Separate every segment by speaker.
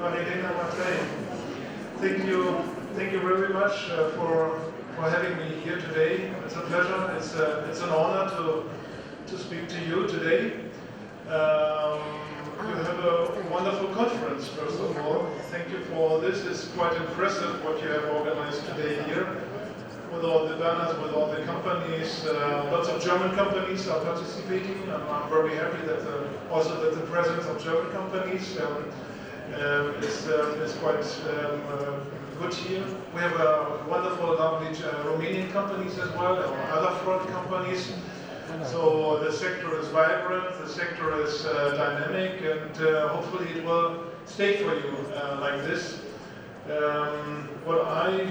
Speaker 1: Thank you very much for having me here today. It's a pleasure. It's an honor to speak to you today. You have a wonderful conference, first of all. Thank you for this. It's quite impressive what you have organized today here, with all the banners, with all the companies. Lots of German companies are participating. I'm very happy that the presence of German companies is quite good here. We have a wonderful, lovely Romanian companies as well, or other front companies. So the sector is vibrant, the sector is dynamic, and hopefully it will stay for you like this. What I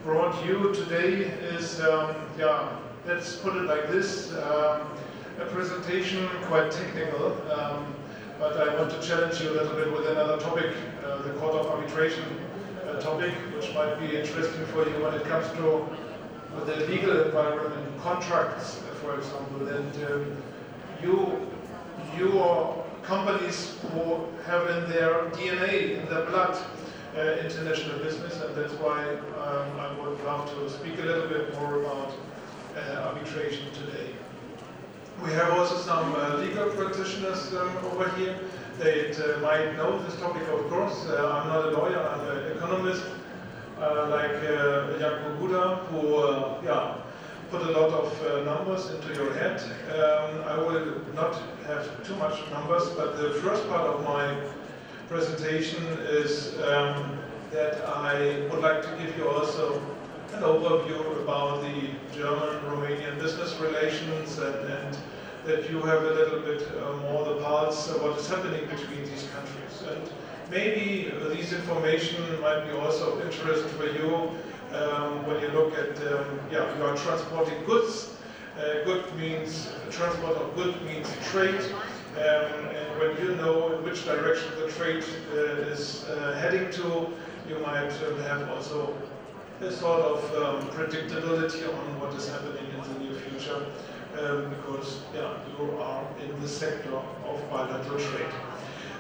Speaker 1: brought you today is, let's put it like this, a presentation quite technical, but I want to challenge you a little bit with another topic, the Court of Arbitration topic, which might be interesting for you when it comes to the legal environment, contracts, for example. And your companies who have in their DNA, in their blood, international business, and that's why I would love to speak a little bit more about arbitration today. We have also some legal practitioners over here. They might know this topic, of course. I'm not a lawyer, I'm an economist, like Jakob Buda, who put a lot of numbers into your head. I will not have too much numbers, but the first part of my presentation is that I would like to give you also an overview about the German-Romanian business relations, and that you have a little bit more the pulse of what is happening between these countries. And maybe this information might be also of interest for you when you look at, you are transporting goods. Good means, transport of goods means trade. And when you know in which direction the trade is heading to, you might have also a sort of predictability on what is happening in the near future, because you are in the sector of bilateral trade.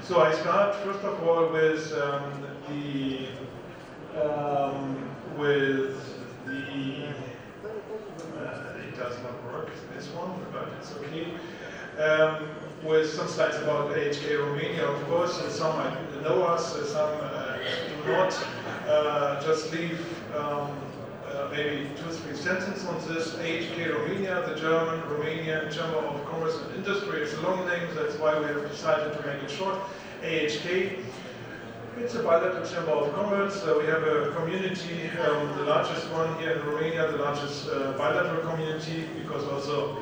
Speaker 1: So I start first of all with it does not work, this one, but it's okay. With some slides about AHK Romania, of course, and some might know us, some do not. Just leave maybe 2-3 sentences on this. AHK Romania, the German-Romanian Chamber of Commerce and Industry. It's a long name, that's why we have decided to make it short. AHK. It's a bilateral chamber of commerce. We have a community, the largest one here in Romania, the largest bilateral community, because also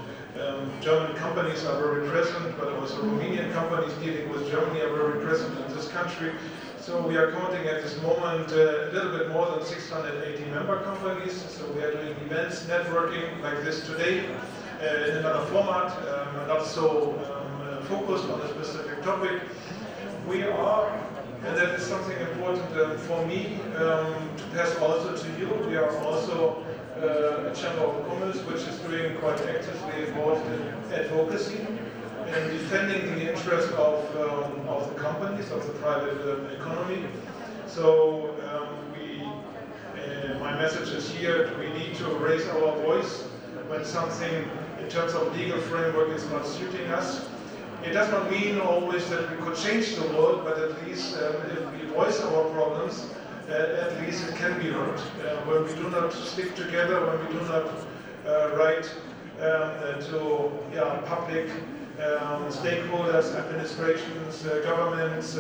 Speaker 1: German companies are very present, but also Romanian companies dealing with Germany are very present in this country. So we are counting at this moment a little bit more than 680 member companies. So we are doing events, networking like this today in another format, not so focused on a specific topic. We are, and that is something important for me to pass also to you, we are also a Chamber of Commerce which is doing quite actively involved in advocacy and defending the interest of the companies, of the private economy. So my message is here, we need to raise our voice when something in terms of legal framework is not suiting us. It does not mean always that we could change the world, but at least if we voice our problems, at least it can be heard. When we do not stick together, when we do not write to public stakeholders, administrations, governments,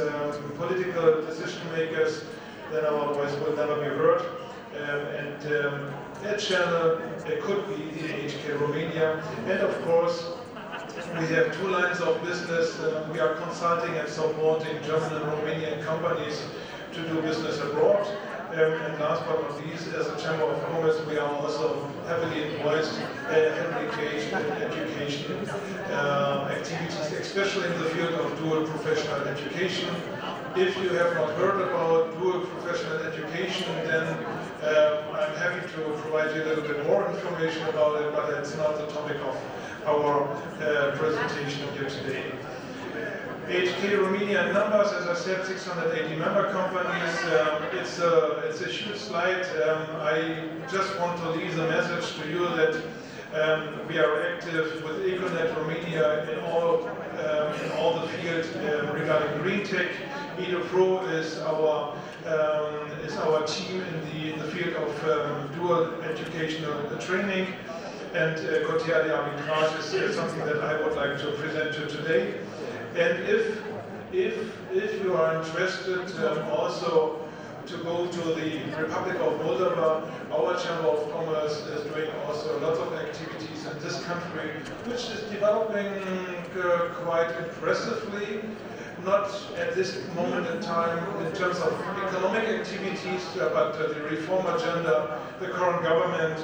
Speaker 1: political decision makers, then our voice will never be heard. That channel could be the AHK Romania. And of course, we have two lines of business. We are consulting and supporting German and Romanian companies to do business abroad. And last but not least, as a Chamber of Commerce, we are also heavily engaged in education activities, especially in the field of dual professional education. If you have not heard about dual professional education, then I'm happy to provide you a little bit more information about it, but it's not the topic of our presentation here today. AHK Romania numbers, as I said, 680 member companies. It's a huge slide. I just want to leave the message to you that we are active with Econet Romania in all the fields regarding green tech. EduPro is our team in the field of dual educational training, and Curtea de Arbitraj is something that I would like to present to you today. And if you are interested also to go to the Republic of Moldova, our Chamber of Commerce is doing also a lot of activities in this country, which is developing quite impressively. Not at this moment in time in terms of economic activities, but the reform agenda, the current government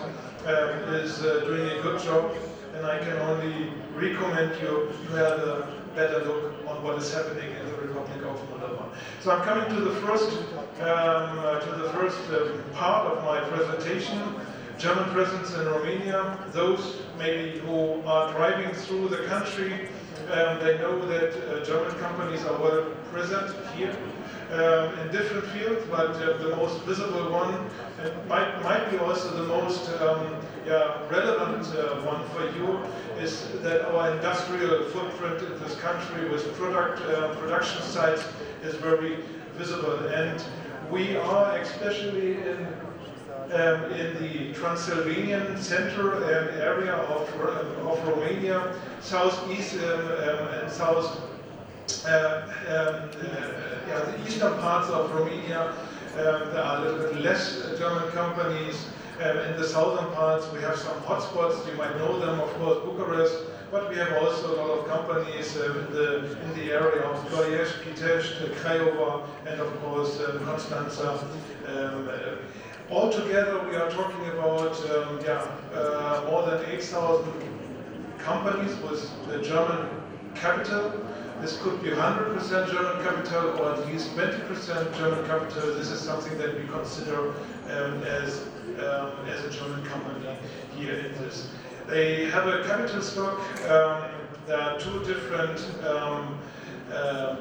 Speaker 1: is doing a good job, and I can only recommend you to have a better look on what is happening in the Republic of Moldova. So I'm coming to the first part of my presentation, German presence in Romania. Those maybe who are driving through the country, they know that German companies are well present here in different fields, but the most visible one, and might be also the most relevant one for you, is that our industrial footprint in this country with production sites is very visible. And we are especially in the Transylvanian center area of Romania, southeast and south, the eastern parts of Romania. There are a little bit less German companies. In the southern parts, we have some hotspots. You might know them, of course, Bucharest. But we have also a lot of companies in the area of Ploiești, Pitești, Craiova, and of course Constanța. Altogether, we are talking about more than 8,000 companies with the German capital. This could be 100% German capital or at least 20% German capital. This is something that we consider as a German company here in this. They have a capital stock. There are two different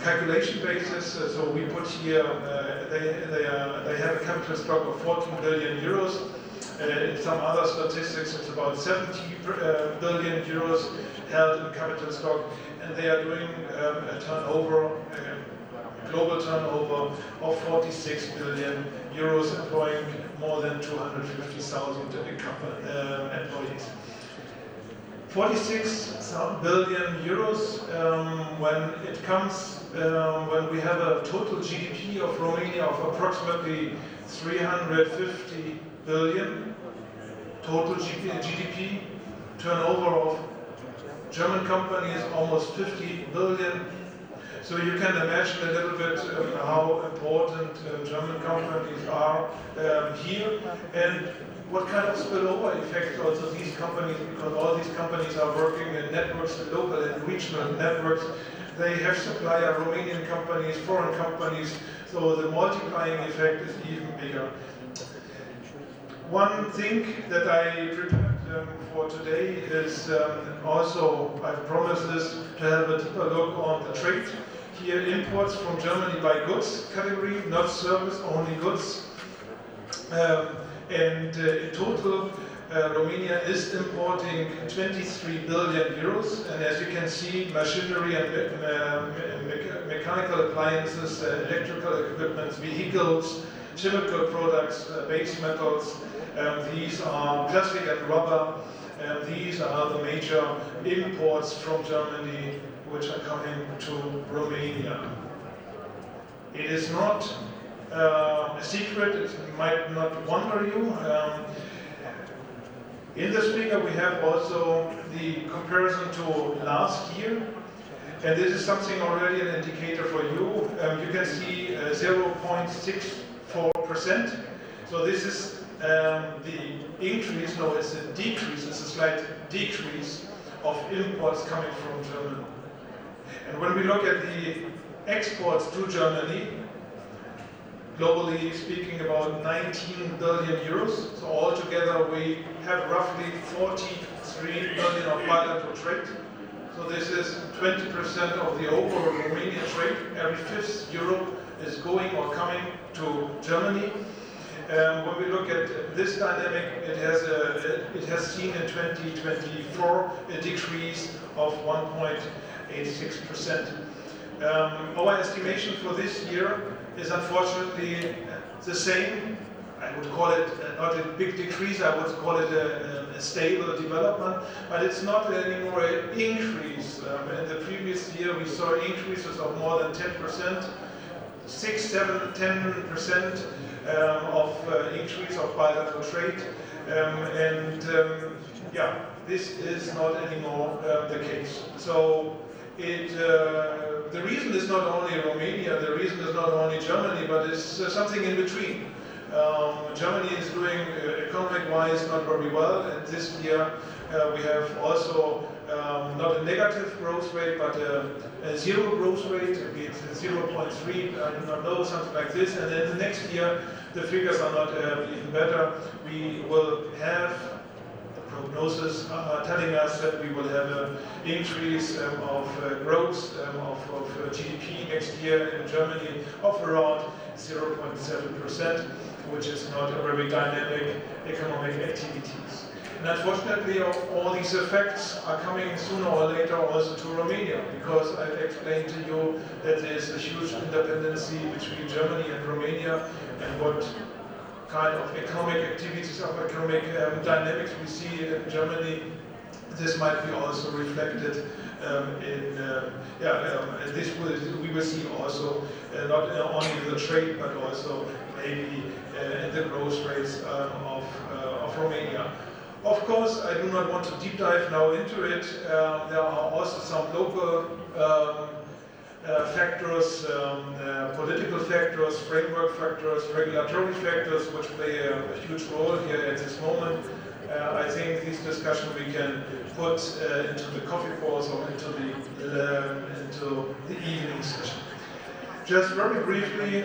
Speaker 1: calculation bases. So we put here, they have a capital stock of 14 billion euros. In some other statistics, it's about 70 billion euros held in capital stock, and they are doing a turnover, global turnover of 46 billion euros, employing more than 250,000 employees. 46 billion euros when we have a total GDP of Romania of approximately 350 billion, total GDP, turnover of German companies almost 50 billion. So you can imagine a little bit how important German companies are here, and what kind of spillover effect also these companies, because all these companies are working in networks, local and regional networks. They have supplier Romanian companies, foreign companies, so the multiplying effect is even bigger. One thing that I prepared for today is also, I've promised this, to have a deeper look on the trade. Here, imports from Germany by goods category, not service, only goods. In total, Romania is importing 23 billion euros, and as you can see, machinery and mechanical appliances, electrical equipment, vehicles, chemical products, base metals, these are plastic and rubber, these are the major imports from Germany which are coming to Romania. It is not a secret, it might not wonder you. In this figure we have also the comparison to last year, and this is something already an indicator for you. You can see 0.64%. So this is the increase, no, it's a decrease, it's a slight decrease of imports coming from Germany. And when we look at the exports to Germany, globally speaking about 19 billion euros. So altogether we have roughly 43 billion of bilateral trade. So this is 20% of the overall Romanian trade. Every fifth euro is going or coming to Germany. When we look at this dynamic, it has seen in 2024 a decrease of 1.86%. Our estimation for this year is unfortunately the same. I would call it not a big decrease, I would call it a stable development, but it's not anymore an increase. In the previous year we saw increases of more than 10%, 6, 7, 10% of increase of bilateral trade, yeah, this is not anymore the case. So the reason is not only Romania, the reason is not only Germany, but it's something in between. Germany is doing economic-wise not very well, and this year we have also not a negative growth rate, but a zero growth rate, it's 0.3, I do not know, something like this, and then the next year the figures are not even better. We will have prognosis telling us that we will have an increase of growth of GDP next year in Germany of around 0.7%, which is not a very dynamic economic activities. And unfortunately, all these effects are coming sooner or later also to Romania, because I've explained to you that there's a huge interdependency between Germany and Romania, and what kind of economic activities, of economic dynamics we see in Germany. This might be also reflected we will see also not only in the trade, but also maybe in the growth rates of Romania. Of course, I do not want to deep dive now into it. There are also some local factors, political factors, framework factors, regulatory factors, which play a huge role here at this moment. I think this discussion we can put into the coffee pause or into the evening session. Just very briefly,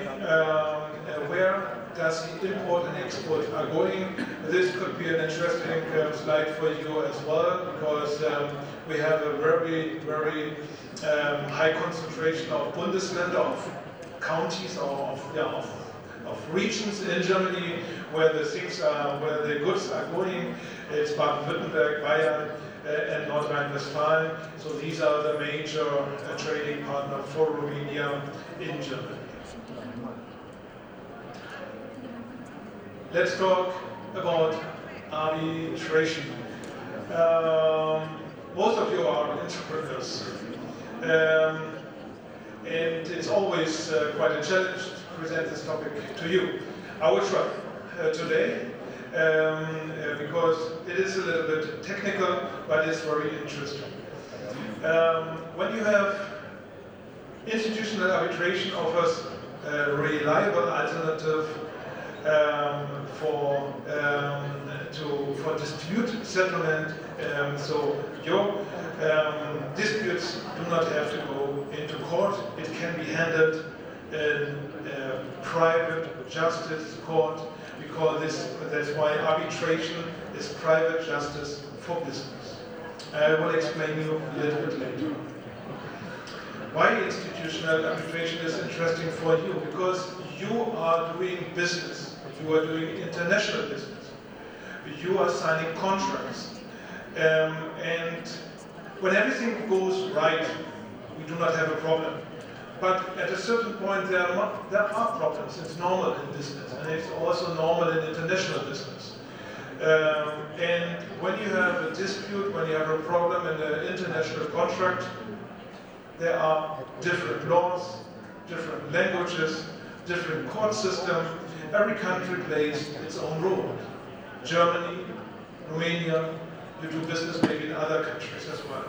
Speaker 1: where does the import and export are going? This could be an interesting slide for you as well, because we have a very, very high concentration of Bundesländer, of counties, or of regions in Germany where the things are, where the goods are going. It's Baden-Württemberg, Bayern, and North Rhine-Westphalia. So these are the major trading partners for Romania in Germany. Let's talk about arbitration. Most of you are entrepreneurs, and it's always quite a challenge to present this topic to you. I will try today, because it is a little bit technical, but it's very interesting. When you have institutional arbitration offers a reliable alternative for dispute settlement, so your disputes do not have to go into court. It can be handled in private justice court. We call this, that's why arbitration is private justice for business. I will explain you a little bit later. Why institutional arbitration is interesting for you? Because you are doing business. You are doing international business. You are signing contracts. And when everything goes right, we do not have a problem. But at a certain point, there are problems. It's normal in business, and it's also normal in international business. And when you have a dispute, when you have a problem in an international contract, there are different laws, different languages, different court system. Every country plays its own role. Germany, Romania, you do business maybe in other countries as well.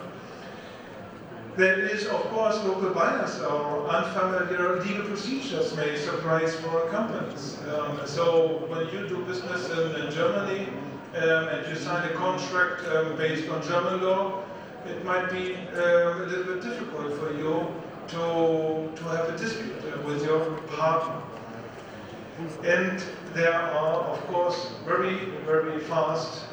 Speaker 1: There is, of course, local bias or unfamiliar legal procedures may surprise foreign companies. So when you do business in Germany and you sign a contract based on German law, it might be a little bit difficult for you to have a dispute with your partner. And there are, of course, very, very fast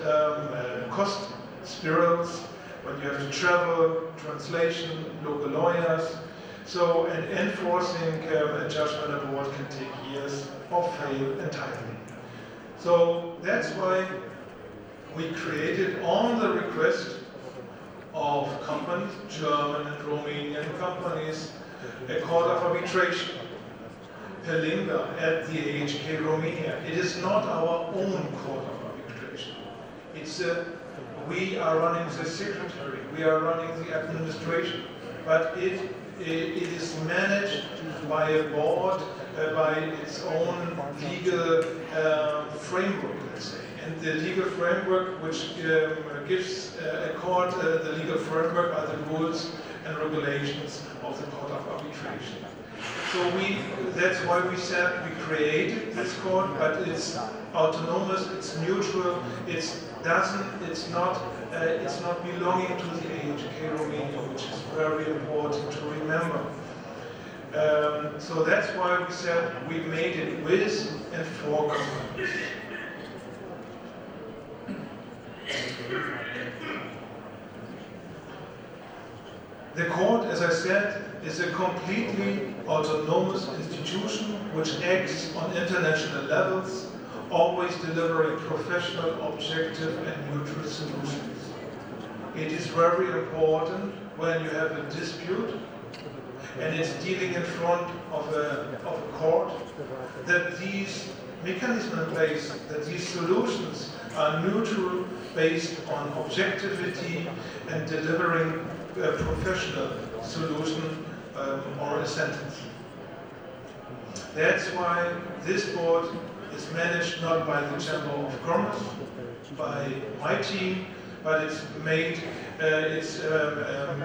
Speaker 1: cost spirals. when you have to travel, translation, local lawyers. So, and enforcing a judgment abroad can take years or fail entirely. So that's why we created, on the request of companies, German and Romanian companies, a court of arbitration, Pelinga, at the AHK Romania. It is not our own court of arbitration. It's we are running the secretary, we are running the administration, but it is managed by a board, by its own legal framework, let's say. And the legal framework which gives a court the legal framework are the rules and regulations of the court of arbitration. So that's why we said we created this court, but it's autonomous, it's neutral, it's not belonging to the AHK Romania, which is very important to remember. So that's why we said we made it with and for companies. The court, as I said, is a completely autonomous institution which acts on international levels, always delivering professional, objective and neutral solutions. It is very important when you have a dispute and it's dealing in front of a court, that these mechanisms in place, that these solutions are neutral, based on objectivity and delivering a professional solution or a sentence. That's why this board is managed not by the Chamber of Commerce, by my team, but it's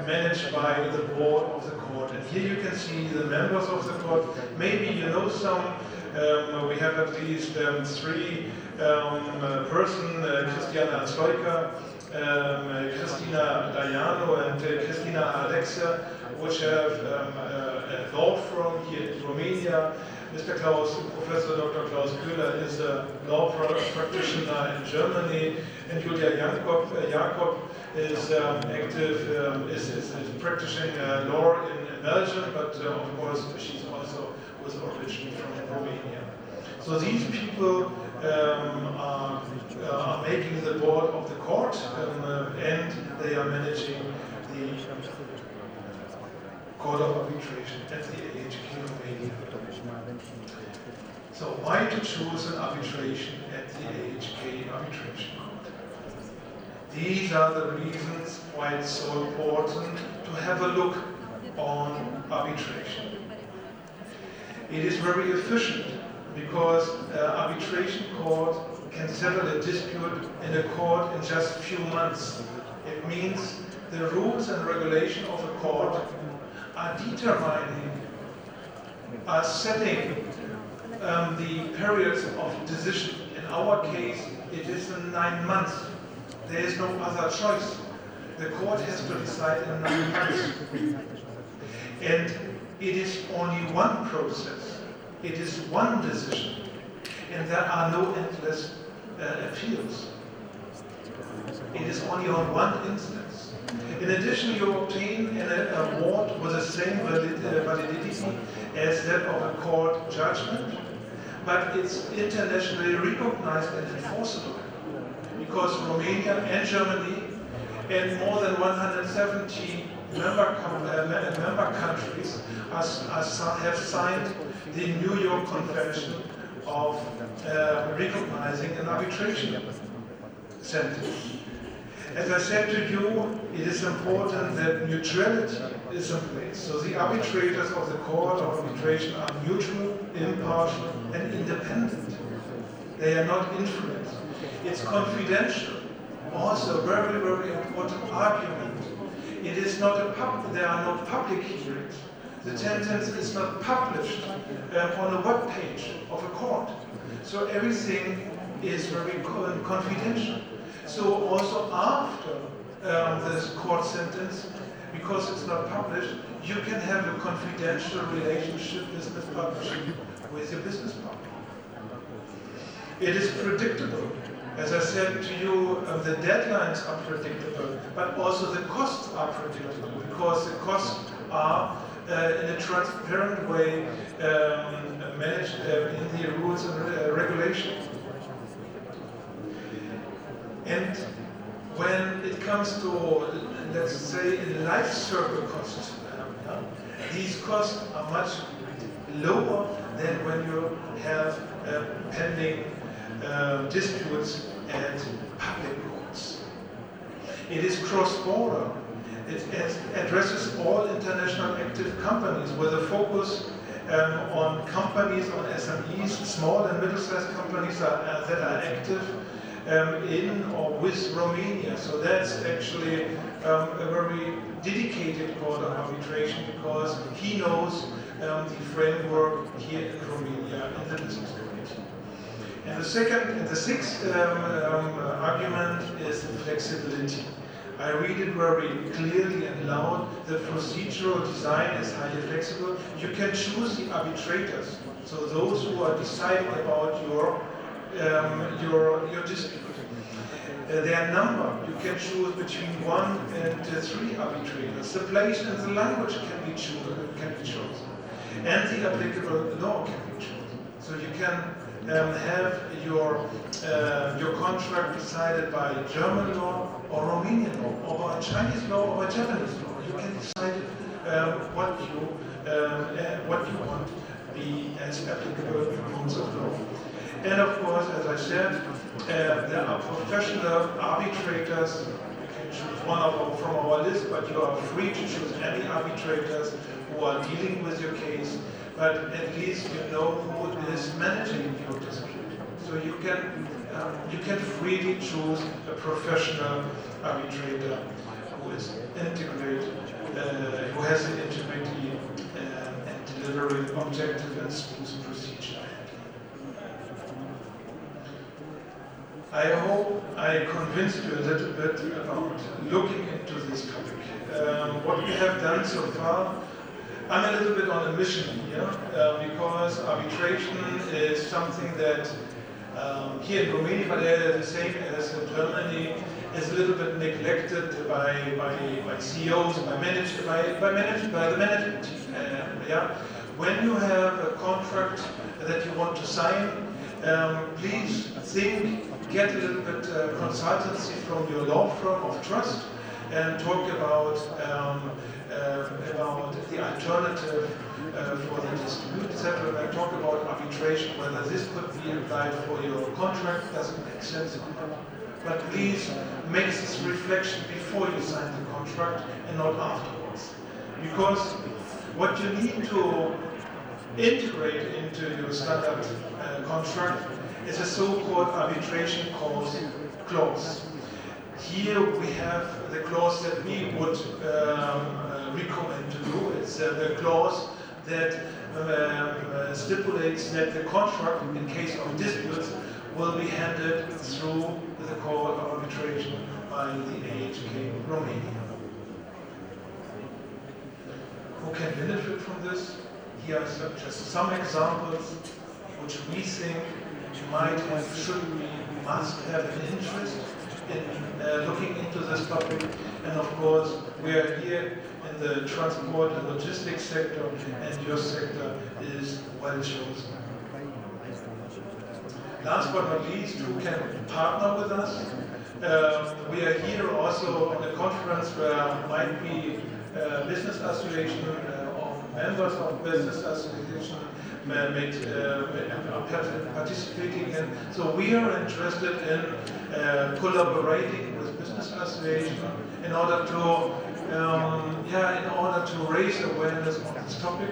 Speaker 1: managed by the board of the court. And here you can see the members of the court. Maybe you know some. We have at least three persons: Christiana Stoika, Christina Dayano, and Christina Alexa, which have a law firm here in Romania. Mr. Klaus, Professor Dr. Klaus Köhler is a law practitioner in Germany, and Julia Jakob is active, is practicing law in Belgium, but of course she's also was originally from Romania. So these people are making the board of the court, and they are managing the court of arbitration at the AHK Romania. So why to choose an arbitration at the AHK Arbitration Court? These are the reasons why it's so important to have a look on arbitration. It is very efficient because arbitration court can settle a dispute in a court in just a few months. It means the rules and regulation of a court are determining, are setting the periods of decision. In our case, it is in 9 months. There is no other choice. The court has to decide in 9 months. And it is only one process. It is one decision. And there are no endless appeals. It is only on one instance. In addition, you obtain an award with the same validity as that of a court judgment, but it's internationally recognized and enforceable, because Romania and Germany and more than 170 member countries have signed the New York Convention of recognizing an arbitration sentence. As I said to you, it is important that neutrality is in place. So the arbitrators of the court of arbitration are neutral, impartial, and independent. They are not influenced. It's confidential. Also, very, very important argument. It is not there are no public hearings. The sentence is not published on a web page of a court. So everything is very confidential. So also after this court sentence, because it's not published, you can have a confidential relationship business partnership with your business partner. It is predictable. As I said to you, the deadlines are predictable, but also the costs are predictable, because the costs are in a transparent way managed in the rules and regulations. And when it comes to, let's say, life circle costs, these costs are much lower than when you have pending disputes at public courts. It is cross-border. It addresses all international active companies with a focus on companies, on SMEs, small and middle-sized companies that are active in or with Romania. So that's actually a very dedicated court of arbitration, because he knows the framework here in Romania in the business community. And the sixth argument is flexibility. I read it very clearly and loud. The procedural design is highly flexible. You can choose the arbitrators, so those who are deciding about your dispute. Their number, you can choose between 1 and 3 arbitrators. The place and the language can be chosen. And the applicable law can be chosen. So you can have your contract decided by German law or Romanian law, or by Chinese law or by Japanese law. You can decide what you want to be as applicable rules of law. And of course, as I said, there are professional arbitrators. You can choose one from our list, but you are free to choose any arbitrators who are dealing with your case. But at least you know who is managing your dispute. So you can freely choose a professional arbitrator who is integrated, who has the integrity and delivering objective and smooth procedure. I hope I convinced you a little bit about looking into this topic. What we have done so far, I'm a little bit on a mission here, because arbitration is something that here in Romania, but the same as in Germany, is a little bit neglected by CEOs, by the management team. When you have a contract that you want to sign, please think, get a little bit consultancy from your law firm of trust, and talk about the alternative for the dispute, etc. And talk about arbitration, whether this could be applied for your contract, doesn't make sense. But please make this reflection before you sign the contract and not afterwards. Because what you need to integrate into your standard contract is a so-called arbitration clause. Here we have the clause that we would recommend to do. It's the clause that stipulates that the contract, in case of disputes, will be handled through the court of arbitration by the AHK Romania. Who can benefit from this? Here are just some examples which we think might have, must have an interest in looking into this topic. And of course, we are here in the transport and logistics sector, and your sector is well chosen. Last but not least, who can partner with us? We are here also on a conference where might be business association or members of business association participating in. So we are interested in collaborating with business association in order to raise awareness on this topic,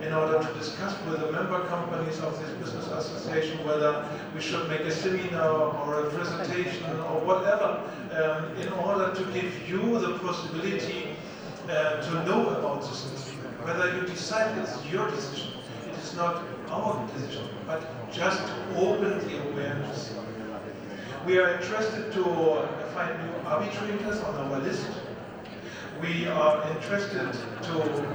Speaker 1: in order to discuss with the member companies of this business association whether we should make a seminar or a presentation or whatever, in order to give you the possibility to know about this instrument. Whether you decide it's your decision, it is not our decision, but just to open the awareness. We are interested to find new arbitrators on our list. we are interested to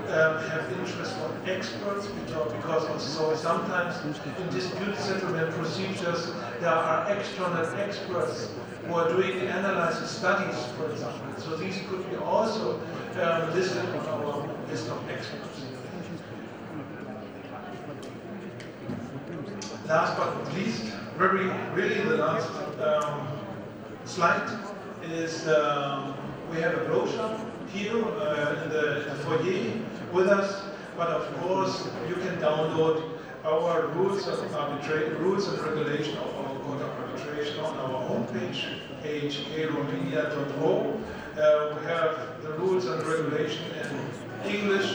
Speaker 1: have interest from experts, because also sometimes in dispute settlement procedures there are external experts who are doing analysis studies, for example. So these could be also listed on our list of experts. Last but not least, really the last slide is we have a brochure here in the foyer with us, but of course you can download our rules and regulation of our Court of Arbitration on our homepage, ahkromania.ro. We have the rules and regulation in English,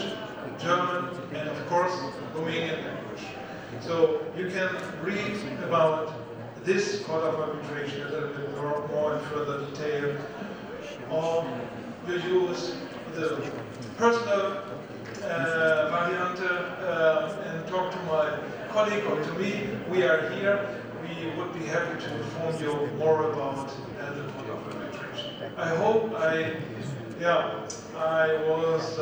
Speaker 1: German, and of course Romanian language. So you can read about this Court of Arbitration a little bit more in further detail, or you use the personal variante and talk to my colleague or to me. We are here. We would be happy to inform you more about the Court of Arbitration. I hope I was,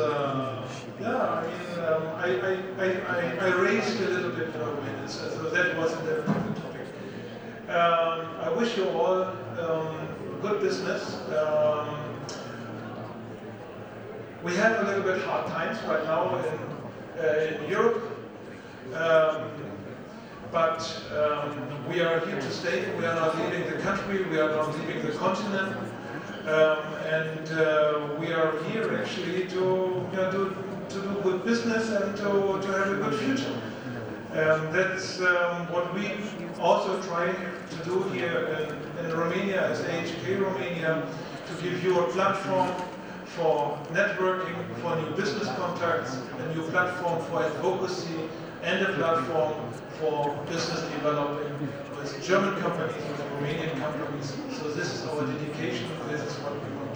Speaker 1: I raised a little bit of awareness, so that wasn't the topic. I wish you all good business. We have a little bit hard times right now in Europe, but we are here to stay. We are not leaving the country, we are not leaving the continent, and we are here actually to do good business and to have a good future. That's what we also try to do here in Romania as AHK Romania, to give you a platform for networking, for new business contacts, a new platform for advocacy, and a platform for business development with German companies, with Romanian companies. So this is our dedication. This is what we want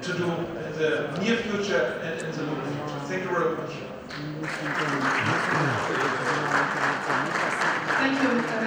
Speaker 1: to do in the near future and in the long future. Thank you very much.
Speaker 2: Thank you.